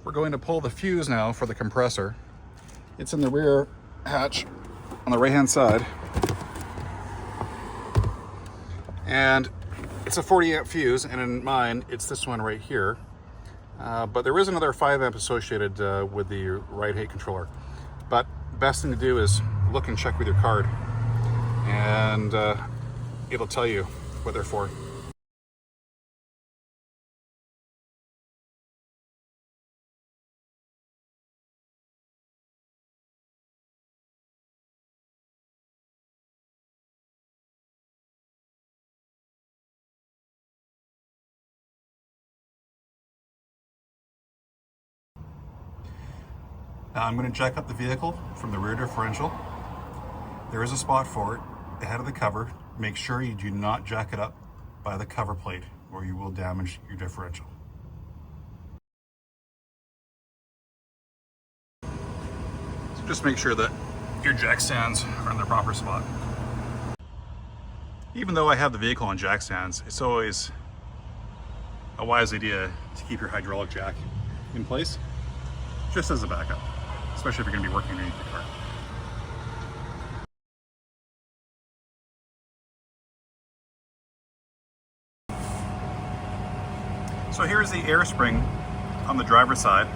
We're going to pull the fuse now for the compressor. It's in the rear hatch on the right hand side. And it's a 40 amp fuse, and in mine, it's this one right here. But there is another 5 amp associated with the ride height controller. But best thing to do is look and check with your card, and it'll tell you what they're for. Now I'm going to jack up the vehicle from the rear differential. There is a spot for it ahead of the cover. Make sure you do not jack it up by the cover plate or you will damage your differential. So just make sure that your jack stands are in the proper spot. Even though I have the vehicle on jack stands, it's always a wise idea to keep your hydraulic jack in place, just as a backup, especially if you're going to be working underneath the car. So here's the air spring on the driver's side,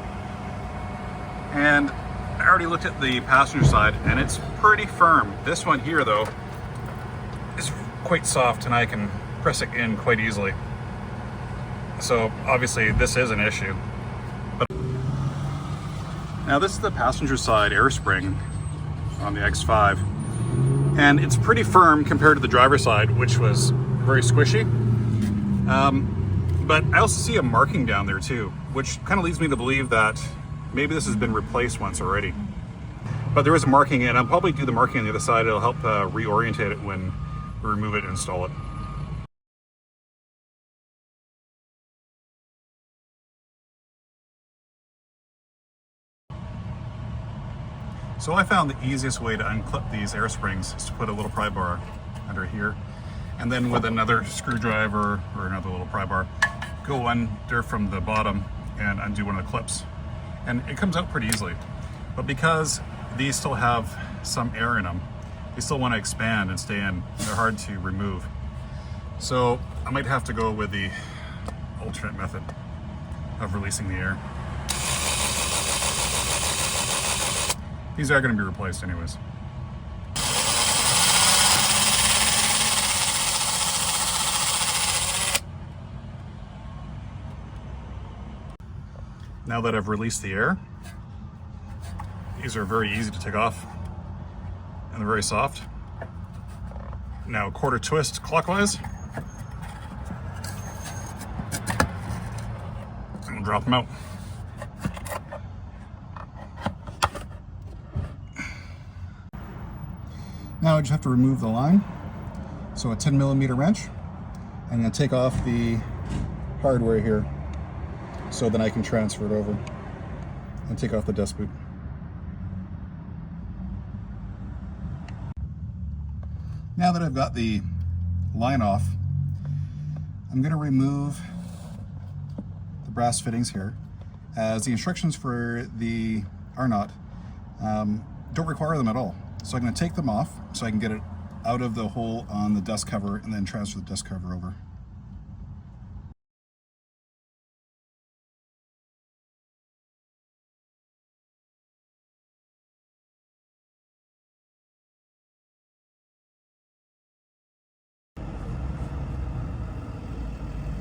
and I already looked at the passenger side and it's pretty firm. This one here though is quite soft and I can press it in quite easily. So obviously this is an issue. Now this is the passenger side air spring on the X5, and it's pretty firm compared to the driver's side, which was very squishy. But I also see a marking down there too, which kind of leads me to believe that maybe this has been replaced once already. But there is a marking, and I'll probably do the marking on the other side. It'll help reorientate it when we remove it and install it. So I found the easiest way to unclip these air springs is to put a little pry bar under here, and then with another screwdriver or another little pry bar, go under from the bottom and undo one of the clips. And it comes out pretty easily. But because these still have some air in them, they still want to expand and stay in. They're hard to remove. So I might have to go with the alternate method of releasing the air. These are going to be replaced anyways. Now that I've released the air, these are very easy to take off and they're very soft. Now quarter twist clockwise and we'll drop them out. Now I just have to remove the line. So a 10mm wrench. I'm going to take off the hardware here so then I can transfer it over and take off the dust boot. Now that I've got the line off, I'm going to remove the brass fittings here, as the instructions for the R-knot don't require them at all. So I'm going to take them off so I can get it out of the hole on the dust cover and then transfer the dust cover over.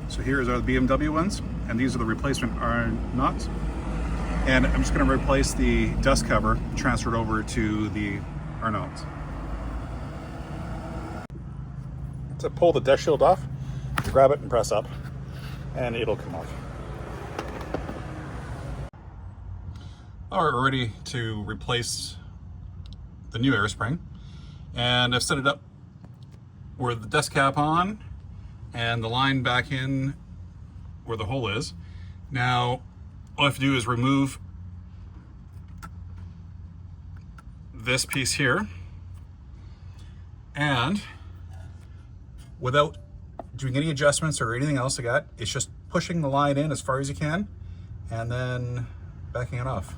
So here's our BMW ones, and these are the replacement R-knots. And I'm just going to replace the dust cover, transfer it over to the R-knots. To pull the dust shield off, grab it and press up, and it'll come off. All right, we're ready to replace the new air spring, and I've set it up with the dust cap on and the line back in where the hole is. Now, all I have to do is remove this piece here, and without doing any adjustments or anything else I got, it's just pushing the line in as far as you can, and then backing it off.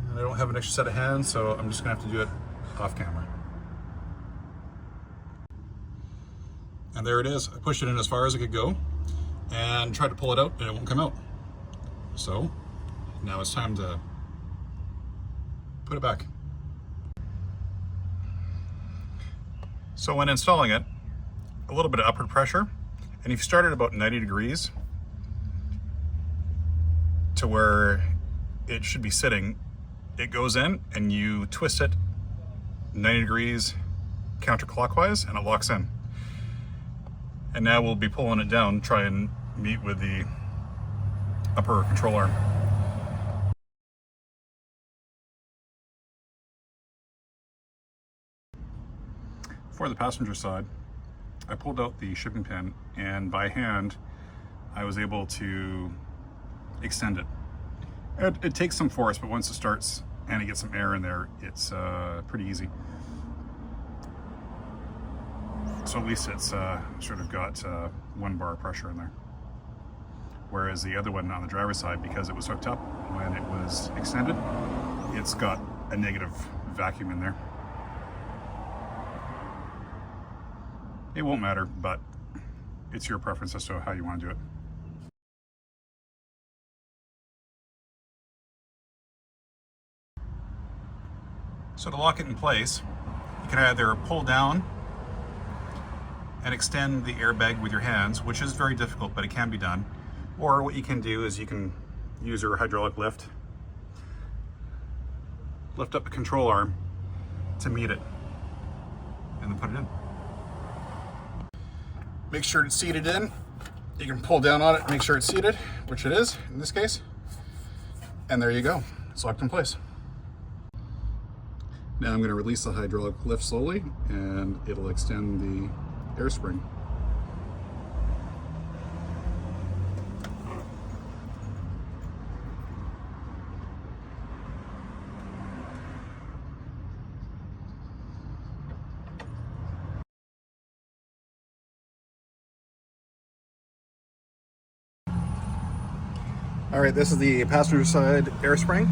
And I don't have an extra set of hands, so I'm just gonna have to do it off camera. And there it is. I pushed it in as far as it could go and tried to pull it out and it won't come out. So now it's time to put it back. So when installing it, a little bit of upward pressure, and if you start at about 90 degrees to where it should be sitting, it goes in and you twist it 90 degrees counterclockwise and it locks in. And now we'll be pulling it down, try and meet with the upper control arm. For the passenger side, I pulled out the shipping pin and by hand I was able to extend it. It takes some force, but once it starts and it gets some air in there, it's pretty easy. So at least it's sort of got 1 bar of pressure in there. Whereas the other one on the driver's side, because it was hooked up when it was extended, it's got a negative vacuum in there. It won't matter, but it's your preference as to how you want to do it. So to lock it in place, you can either pull down and extend the airbag with your hands, which is very difficult, but it can be done. Or what you can do is you can use your hydraulic lift up the control arm to meet it, and then put it in. Make sure it's seated in. You can pull down on it, make sure it's seated, which it is in this case. And there you go, it's locked in place. Now I'm going to release the hydraulic lift slowly and it'll extend the air spring. All right, this is the passenger side air spring,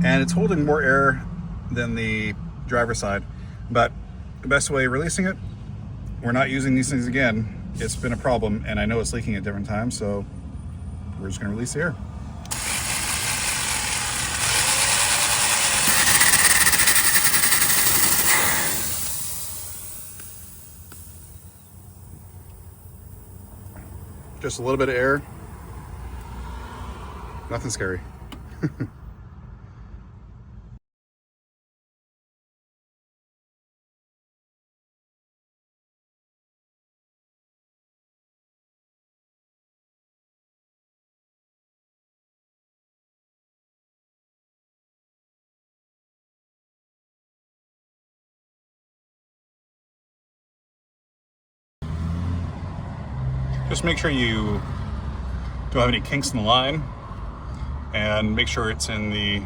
and it's holding more air than the driver's side, but the best way of releasing it, we're not using these things again. It's been a problem, and I know it's leaking at different times, so we're just gonna release the air. Just a little bit of air. Nothing scary. Just make sure you don't have any kinks in the line, and make sure it's in the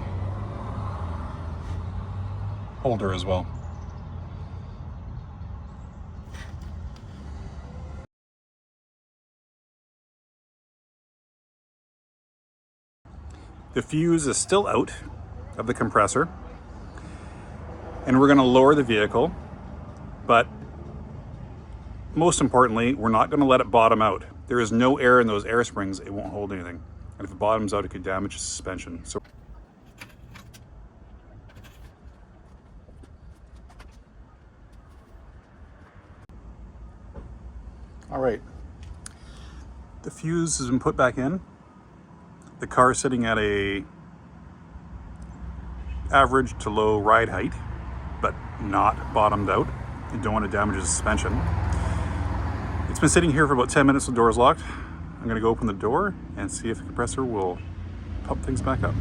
holder as well. The fuse is still out of the compressor, and we're going to lower the vehicle, but most importantly, we're not going to let it bottom out. There is no air in those air springs, it won't hold anything. And if it bottoms out, it could damage the suspension. So all right, the fuse has been put back in. The car is sitting at a average to low ride height, but not bottomed out. You don't want to damage the suspension. It's been sitting here for about 10 minutes, the door is locked. I'm gonna go open the door and see if the compressor will pump things back up.